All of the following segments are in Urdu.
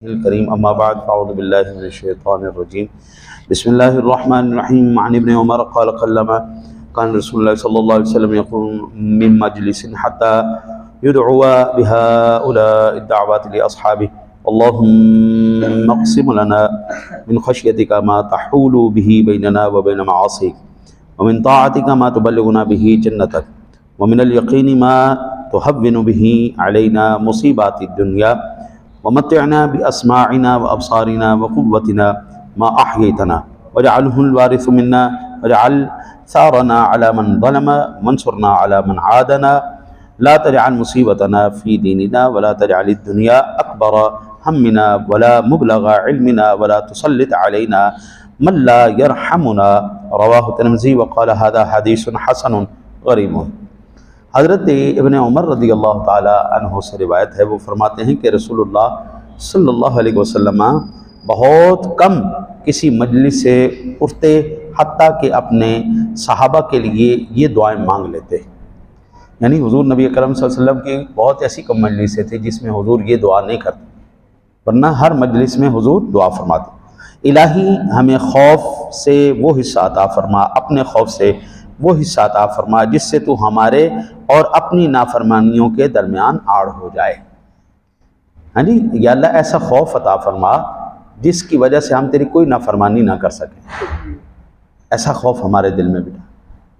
الكريم أما بعد فأعوذ بالله من الشيطان الرجيم بسم الله الرحمن الرحيم عن ابن عمر قال قلما كان رسول الله صلى الله عليه وسلم يقوم من مجلس حتى يدعو بهؤلاء الدعوات لأصحابه اللهم اقسم لنا من خشيتك ما تحول به بيننا وبين معاصيك ومن طاعتك ما تبلغنا به جنتك ومن اليقين ما تهون به علينا مصيبات الدنيا ومتعنا بأسماعنا وأبصارنا وقوتنا ما أحييتنا واجعله الوارث منا واجعل ثارنا على من ظلم وانصرنا على من عادنا لا تجعل مصيبتنا في ديننا ولا تجعل الدنيا أكبر همنا ولا مبلغ علمنا ولا تسلط علينا من لا يرحمنا رواه الترمذي وقال هذا حديث حسن غريب۔ حضرت ابن عمر رضی اللہ تعالی عنہ سے روایت ہے، وہ فرماتے ہیں کہ رسول اللہ صلی اللہ علیہ وسلم بہت کم کسی مجلس سے اٹھتے حتیٰ کہ اپنے صحابہ کے لیے یہ دعائیں مانگ لیتے۔ یعنی حضور نبی اکرم صلی اللہ علیہ وسلم کی بہت ایسی کم مجلسیں تھے جس میں حضور یہ دعا نہیں کرتے، ورنہ ہر مجلس میں حضور دعا فرماتے، الہی ہمیں خوف سے وہ حصہ عطا فرما، اپنے خوف سے وہ حصہ عطا فرما جس سے تو ہمارے اور اپنی نافرمانیوں کے درمیان آڑ ہو جائے۔ ہاں جی، یا اللہ ایسا خوف عطا فرما جس کی وجہ سے ہم تیری کوئی نافرمانی نہ کر سکیں، ایسا خوف ہمارے دل میں بٹھا،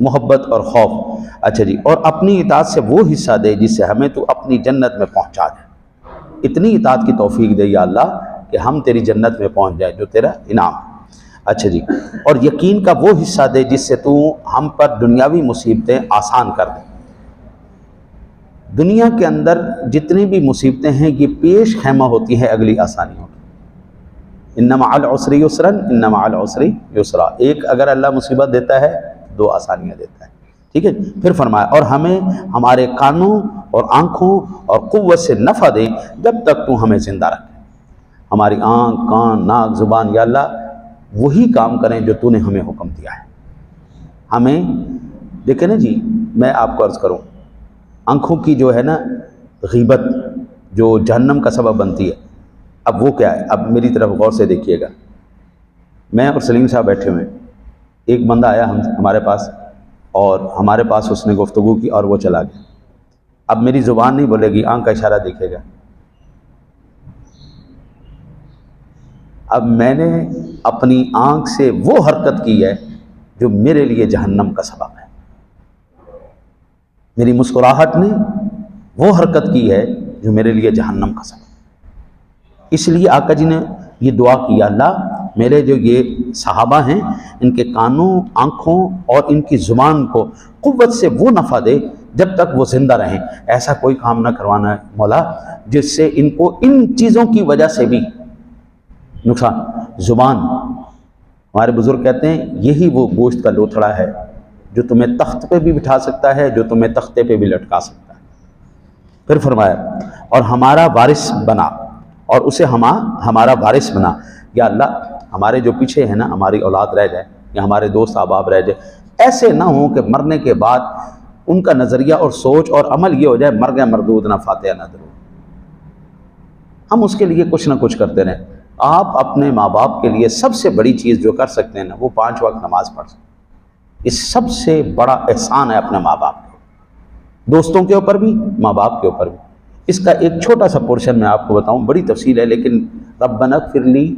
محبت اور خوف۔ اچھا جی، اور اپنی اطاعت سے وہ حصہ دے جس سے ہمیں تو اپنی جنت میں پہنچا دے، اتنی اطاعت کی توفیق دے یا اللہ کہ ہم تیری جنت میں پہنچ جائے جو تیرا انعام ہے۔ اچھا جی، اور یقین کا وہ حصہ دے جس سے تو ہم پر دنیاوی مصیبتیں آسان کر دے۔ دنیا کے اندر جتنی بھی مصیبتیں ہیں یہ پیش خیمہ ہوتی ہیں اگلی آسانیوں کی۔ ان مع العسر یسرا ان مع العسر یسرا، ایک اگر اللہ مصیبت دیتا ہے دو آسانیاں دیتا ہے، ٹھیک ہے۔ پھر فرمایا اور ہمیں ہمارے کانوں اور آنکھوں اور قوت سے نفع دے جب تک تو ہمیں زندہ رکھے۔ ہماری آنکھ، کان، ناک، زبان، یا اللہ وہی کام کریں جو تو نے ہمیں حکم دیا ہے۔ ہمیں دیکھیں نا جی، میں آپ کو عرض کروں، آنکھوں کی جو ہے نا غیبت جو جہنم کا سبب بنتی ہے، اب وہ کیا ہے؟ اب میری طرف غور سے دیکھیے گا، میں اور سلیم صاحب بیٹھے ہوئے، ایک بندہ آیا ہمارے پاس اور ہمارے پاس اس نے گفتگو کی اور وہ چلا گیا۔ اب میری زبان نہیں بولے گی، آنکھ کا اشارہ دیکھے گا۔ اب میں نے اپنی آنکھ سے وہ حرکت کی ہے جو میرے لیے جہنم کا سبب ہے، میری مسکراہٹ نے وہ حرکت کی ہے جو میرے لیے جہنم کا سبب ہے۔ اس لیے آقا جی نے یہ دعا کی، اللہ میرے جو یہ صحابہ ہیں ان کے کانوں، آنکھوں اور ان کی زبان کو قوت سے وہ نفع دے جب تک وہ زندہ رہیں، ایسا کوئی کام نہ کروانا ہے مولا جس سے ان کو ان چیزوں کی وجہ سے بھی نقصان۔ زبان، ہمارے بزرگ کہتے ہیں یہی وہ گوشت کا لوتھڑا ہے جو تمہیں تخت پہ بھی بٹھا سکتا ہے، جو تمہیں تختے پہ بھی لٹکا سکتا ہے۔ پھر فرمایا اور ہمارا وارث بنا، اور اسے ہمارا وارث بنا، یا اللہ ہمارے جو پیچھے ہیں نا، ہماری اولاد رہ جائے یا ہمارے دوست احباب رہ جائے، ایسے نہ ہوں کہ مرنے کے بعد ان کا نظریہ اور سوچ اور عمل یہ ہو جائے مر گئے مردود نہ فاتحہ نہ درود۔ ہم اس کے لیے کچھ نہ کچھ کرتے رہیں۔ آپ اپنے ماں باپ کے لیے سب سے بڑی چیز جو کر سکتے ہیں نا، وہ 5 وقت نماز پڑھ سکتے ہیں۔ اس سب سے بڑا احسان ہے اپنے ماں باپ کے، دوستوں کے اوپر بھی، ماں باپ کے اوپر بھی۔ اس کا ایک چھوٹا سا پورشن میں آپ کو بتاؤں، بڑی تفصیل ہے لیکن ربنا اغفر لی،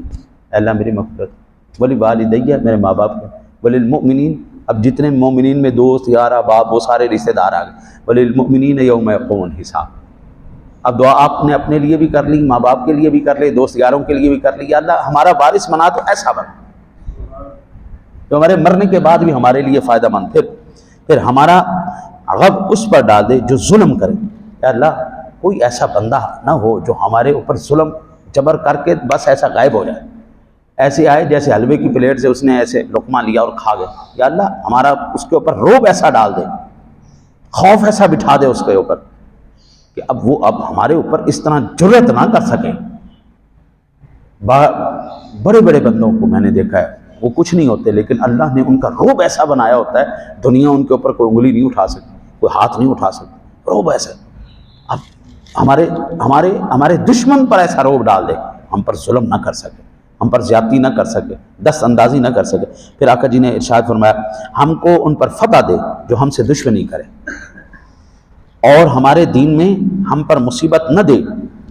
اللہ میری مغفرت، ولوالدی، میرے ماں باپ کے، وللمؤمنین، اب جتنے مومنین میں دوست، یار، احباب، وہ سارے رشتہ دار آ گئے، وللمؤمنین یوم یقوم الحساب۔ اب دعا آپ نے اپنے لیے بھی کر لی، ماں باپ کے لیے بھی کر لی، دوست یاروں کے لیے بھی کر لی، یا اللہ ہمارا وارث بنا تو ایسا بنا جو ہمارے مرنے کے بعد بھی ہمارے لیے فائدہ مند۔ پھر ہمارا غضب اس پر ڈال دے جو ظلم کرے، یا اللہ کوئی ایسا بندہ نہ ہو جو ہمارے اوپر ظلم جبر کر کے بس ایسا غائب ہو جائے، ایسے آئے جیسے حلوے کی پلیٹ سے اس نے ایسے لقمہ لیا اور کھا گیا۔ یا اللہ ہمارا اس کے اوپر رعب ایسا ڈال دے، خوف ایسا بٹھا دے اس کے اوپر کہ اب ہمارے اوپر اس طرح جرأت نہ کر سکے۔ بڑے بڑے بندوں کو میں نے دیکھا ہے، وہ کچھ نہیں ہوتے لیکن اللہ نے ان کا رعب ایسا بنایا ہوتا ہے، دنیا ان کے اوپر کوئی انگلی نہیں اٹھا سکتی، کوئی ہاتھ نہیں اٹھا سکتی، رعب ایسا۔ اب ہمارے دشمن پر ایسا رعب ڈال دے، ہم پر ظلم نہ کر سکے، ہم پر زیادتی نہ کر سکے، دست اندازی نہ کر سکے۔ پھر آقا جی نے ارشاد فرمایا ہم کو ان پر فتح دے جو ہم سے دشمنی کرے، اور ہمارے دین میں ہم پر مصیبت نہ دے،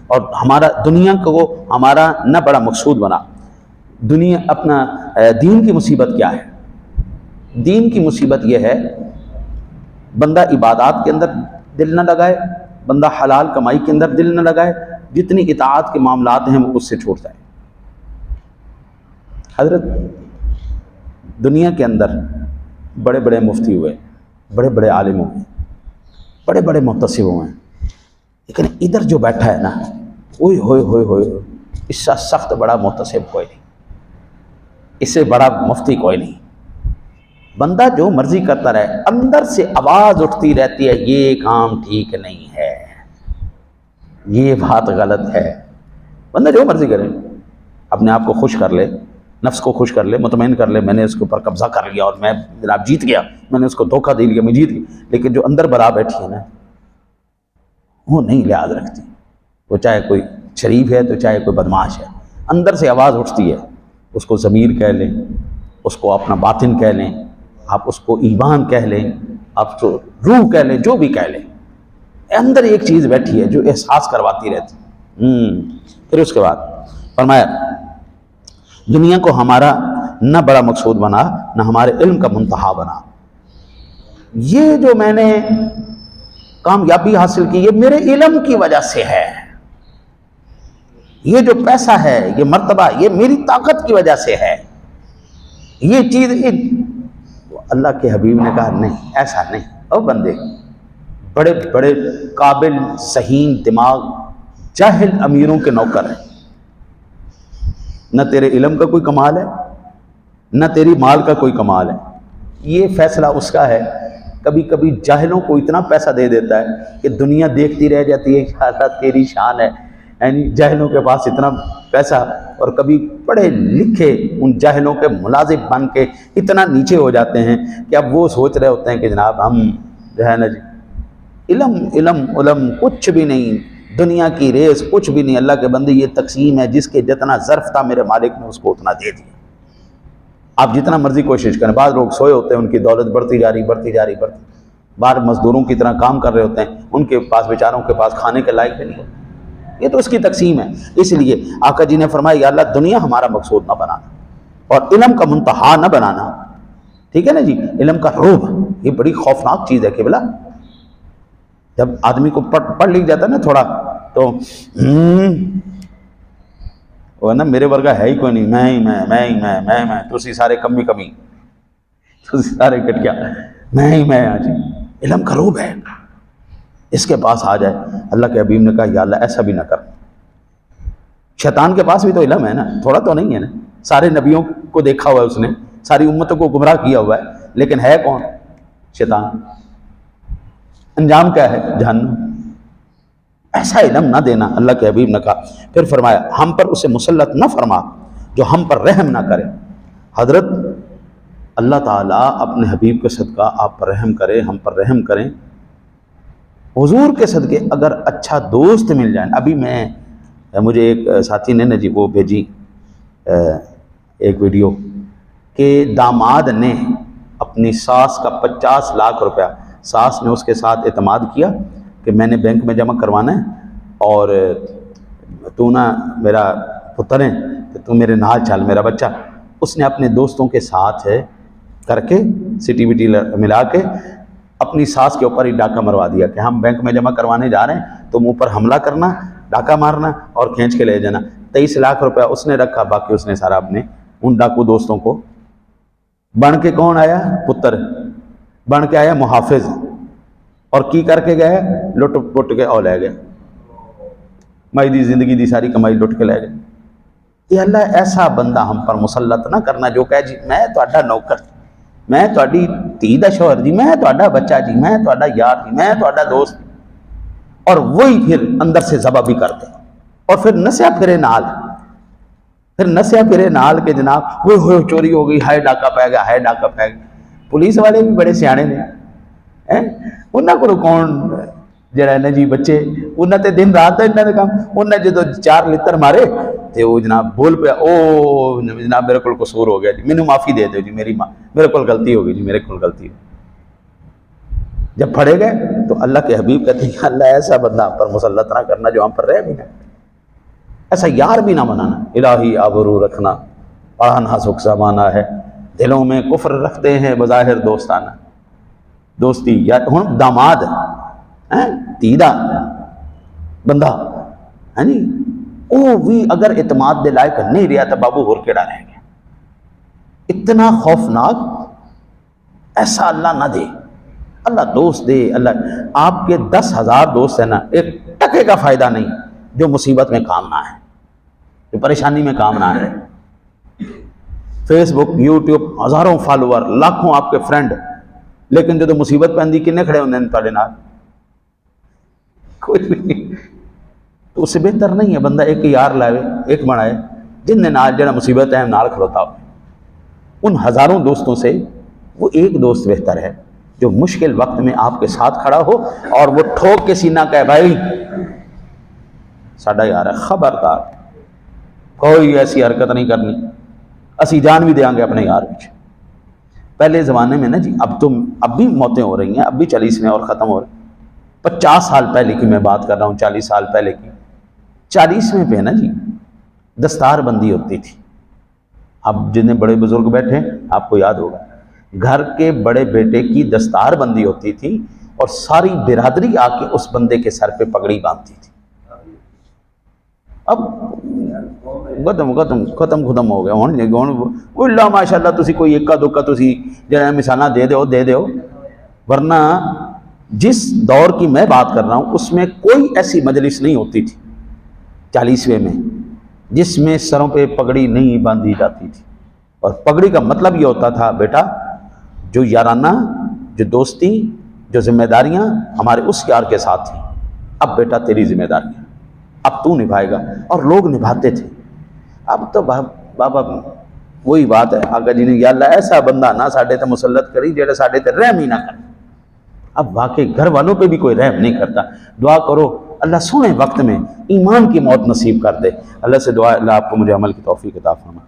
اور ہمارا دنیا کو ہمارا نہ بڑا مقصود بنا۔ دنیا اپنا دین کی مصیبت کیا ہے؟ دین کی مصیبت یہ ہے بندہ عبادات کے اندر دل نہ لگائے، بندہ حلال کمائی کے اندر دل نہ لگائے، جتنی اطاعت کے معاملات ہیں وہ اس سے چھوڑ جائے۔ حضرت دنیا کے اندر بڑے بڑے مفتی ہوئے، بڑے بڑے عالم ہوئے، بڑے بڑے محتسب ہوئے ہیں، لیکن ادھر جو بیٹھا ہے نا، اوئے ہوئے ہوئے ہوئے، اس سے سخت بڑا محتسب کوئی نہیں، اس سے بڑا مفتی کوئی نہیں۔ بندہ جو مرضی کرتا رہے، اندر سے آواز اٹھتی رہتی ہے یہ کام ٹھیک نہیں ہے، یہ بات غلط ہے۔ بندہ جو مرضی کرے، اپنے آپ کو خوش کر لے، نفس کو خوش کر لے، مطمئن کر لے میں نے اس کے اوپر قبضہ کر لیا اور میں جناب جیت گیا، میں نے اس کو دھوکہ دے لیا، میں جیت گیا، لیکن جو اندر برا بیٹھی ہے نا وہ نہیں لحاظ رکھتی، وہ چاہے کوئی شریف ہے تو چاہے کوئی بدماش ہے، اندر سے آواز اٹھتی ہے، اس کو ضمیر کہہ لیں، اس کو اپنا باطن کہہ لیں، آپ اس کو ایمان کہہ لیں، آپ کو روح کہہ لیں، جو بھی کہہ لیں، اندر ایک چیز بیٹھی ہے جو احساس کرواتی رہتی۔ پھر اس کے بعد فرمایا دنیا کو ہمارا نہ بڑا مقصود بنا، نہ ہمارے علم کا منتہا بنا۔ یہ جو میں نے کامیابی حاصل کی یہ میرے علم کی وجہ سے ہے، یہ جو پیسہ ہے، یہ مرتبہ، یہ میری طاقت کی وجہ سے ہے، یہ چیز اللہ کے حبیب نے کہا نہیں، ایسا نہیں۔ او بندے، بڑے بڑے قابل ذہین دماغ جاہل امیروں کے نوکر ہیں، نہ تیرے علم کا کوئی کمال ہے نہ تیری مال کا کوئی کمال ہے، یہ فیصلہ اس کا ہے۔ کبھی کبھی جاہلوں کو اتنا پیسہ دے دیتا ہے کہ دنیا دیکھتی رہ جاتی ہے کہ اللہ تیری شان ہے، یعنی جاہلوں کے پاس اتنا پیسہ، اور کبھی پڑھے لکھے ان جاہلوں کے ملازم بن کے اتنا نیچے ہو جاتے ہیں کہ اب وہ سوچ رہے ہوتے ہیں کہ جناب ہم جو ہے نا جی علم علم علم کچھ بھی نہیں، دنیا کی ریس کچھ بھی نہیں۔ اللہ کے بندے یہ تقسیم ہے، جس کے جتنا ظرف تھا میرے مالک نے اس کو اتنا دے دیا۔ آپ جتنا مرضی کوشش کریں، بعض لوگ سوئے ہوتے ہیں، ان کی دولت بڑھتی جا رہی بڑھتی جا رہی بڑھتی، باہر مزدوروں کی طرح کام کر رہے ہوتے ہیں، ان کے پاس بیچاروں کے پاس کھانے کے لائق بھی نہیں ہوتے، یہ تو اس کی تقسیم ہے۔ اس لیے آقا جی نے فرمایا یا اللہ دنیا ہمارا مقصود نہ بنانا اور علم کا منتہا نہ بنانا، ٹھیک ہے نا جی۔ علم کا روب یہ بڑی خوفناک چیز ہے قبلہ، جب آدمی کو پڑھ لکھ جاتا ہے نا تھوڑا تو وہ نا میرے ورگا ہے ہی کوئی نہیں، میں تسی سارے کمی تسی سارے کٹیا، میں آج علم کا روب ہے، اس کے پاس آ جائے۔ اللہ کے حبیب نے کہا یا اللہ ایسا بھی نہ کر۔ شیطان کے پاس بھی تو علم ہے نا، تھوڑا تو نہیں ہے نا، سارے نبیوں کو دیکھا ہوا ہے اس نے، ساری امتوں کو گمراہ کیا ہوا ہے، لیکن ہے کون؟ شیطان۔ انجام کیا ہے؟ جہنم۔ ایسا علم نہ دینا، اللہ کے حبیب نے کہا۔ پھر فرمایا ہم پر اسے مسلط نہ فرما جو ہم پر رحم نہ کرے۔ حضرت اللہ تعالیٰ اپنے حبیب کے صدقہ آپ پر رحم کرے، ہم پر رحم کریں۔ حضور کے صدقے اگر اچھا دوست مل جائے، ابھی مجھے ایک ساتھی نے جی وہ بھیجی ایک ویڈیو کہ داماد نے اپنی ساس کا 50 لاکھ روپیہ، ساس نے اس کے ساتھ اعتماد کیا کہ میں نے بینک میں جمع کروانا ہے اور تو نا میرا پتر ہے کہ تو میرے نال چل میرا بچہ۔ اس نے اپنے دوستوں کے ساتھ کر کے سٹی وٹی ملا کے اپنی ساس کے اوپر ہی ڈاکہ مروا دیا کہ ہم بینک میں جمع کروانے جا رہے ہیں، تم اوپر حملہ کرنا، ڈاکہ مارنا اور کھینچ کے لے جانا۔ 23 لاکھ روپیہ اس نے رکھا، باقی اس نے سارا اپنے ان ڈاکو دوستوں کو۔ بن کے کون آیا؟ پتر بن کے آیا محافظ، اور کی کر کے گئے؟ لٹ پٹ کے اور لے گئے، مائی دی زندگی دی ساری کمائی لٹ کے لے گئے۔ یہ اللہ ایسا بندہ ہم پر مسلط نہ کرنا جو کہے جی میں تہاڈا نوکر، میں تہاڈی دھی دا شوہر جی، میں تہاڈا بچہ جی، میں تہاڈا یار جی، میں تہاڈا دوست، اور وہی پھر اندر سے ذبح بھی کر دے، اور پھر نسیا پھرے نال کے جناب ہوئے ہوئے چوری ہو گئی، ہائے ڈاکہ پہ گیا، ہائے ڈاکہ پہ گیا۔ پولیس والے بھی بڑے سیانے نے، انہاں کو کون جڑا ہے نا جی بچے انہیں تے دن رات انہوں نے کام. انہیں جدو 4 لتر مارے تے وہ جناب بول پیا او جناب میرے کو قصور ہو گیا جی, مینوں معافی دے دو جی, میرے کو غلطی ہو گئی جی, میرے کو غلطی ہو. جب پھڑے گئے تو اللہ کے حبیب کہتے ہیں کہ اللہ ایسا بندہ ہم پر مسلط نہ کرنا جو ہم پر رہ بھی نہ, ایسا یار بھی نہ بنانا. الہی آبرو رکھنا, پڑھانا سکھ زمانہ ہے, دلوں میں کفر رکھتے ہیں بظاہر دوستانہ. دوستی یا ہن داماد تیدا بندہ ہے جی, وہ بھی اگر اعتماد دے لائق نہیں رہا تو بابو ہور کیڑا رہ گیا. اتنا خوفناک, ایسا اللہ نہ دے. اللہ دوست دے. اللہ آپ کے 10,000 دوست ہیں نا, ایک ٹکے کا فائدہ نہیں جو مصیبت میں کام نہ ہے, جو پریشانی میں کام نہ ہے. فیس بک, یوٹیوب, ہزاروں فالوور, لاکھوں آپ کے فرینڈ, لیکن جو مصیبت پہندی کنے کھڑے ہوندے ہیں تواڈے نال؟ کوئی نہیں. تو اس سے بہتر نہیں ہے بندہ ایک یار لائے, ایک بنائے جن نے نال جڑا مصیبت ہے نال کھلوتا ہو. ان ہزاروں دوستوں سے وہ ایک دوست بہتر ہے جو مشکل وقت میں آپ کے ساتھ کھڑا ہو اور وہ ٹھوک کے سینہ کہے بھائی ساڈا یار ہے, خبردار کوئی ایسی حرکت نہیں کرنی, اسی جان بھی دیاں گے اپنے یار پیچھے. پہلے زمانے میں نا جی, اب بھی موتیں ہو رہی ہیں, اب بھی 40ویں اور ختم ہو رہے ہیں. 50 سال پہلے کی میں بات کر رہا ہوں, 40 سال پہلے کی. 40ویں پہ نا جی دستار بندی ہوتی تھی. اب جتنے بڑے بزرگ بیٹھے ہیں آپ کو یاد ہوگا, گھر کے بڑے بیٹے کی دستار بندی ہوتی تھی اور ساری برادری آ کے اس بندے کے سر پہ پگڑی باندھتی تھی. اب ختم ہو گیا. ہوں اللہ ماشاء اللہ تسی کوئی اکا دکا تسی جہاں مثالہ دے دو, ورنہ جس دور کی میں بات کر رہا ہوں اس میں کوئی ایسی مجلس نہیں ہوتی تھی 40ویں میں جس میں سروں پہ پگڑی نہیں باندھی جاتی تھی. اور پگڑی کا مطلب یہ ہوتا تھا بیٹا جو یارانہ, جو دوستی, جو ذمہ داریاں ہمارے اس یار کے ساتھ تھیں, اب بیٹا تیری ذمہ داریاں اب تو نبھائے گا. اور لوگ نبھاتے تھے. اب تو بابا وہی بات ہے, آقا جی نے یا اللہ ایسا بندہ نہ ساڈے تے مسلط کری جڑا ساڈے تے رحم ہی نہ کرے. اب واقعی گھر والوں پہ بھی کوئی رحم نہیں کرتا. دعا کرو اللہ سونے وقت میں ایمان کی موت نصیب کر دے. اللہ سے دعا اللہ آپ کو مجھے عمل کی توفیق عطا فرمائے.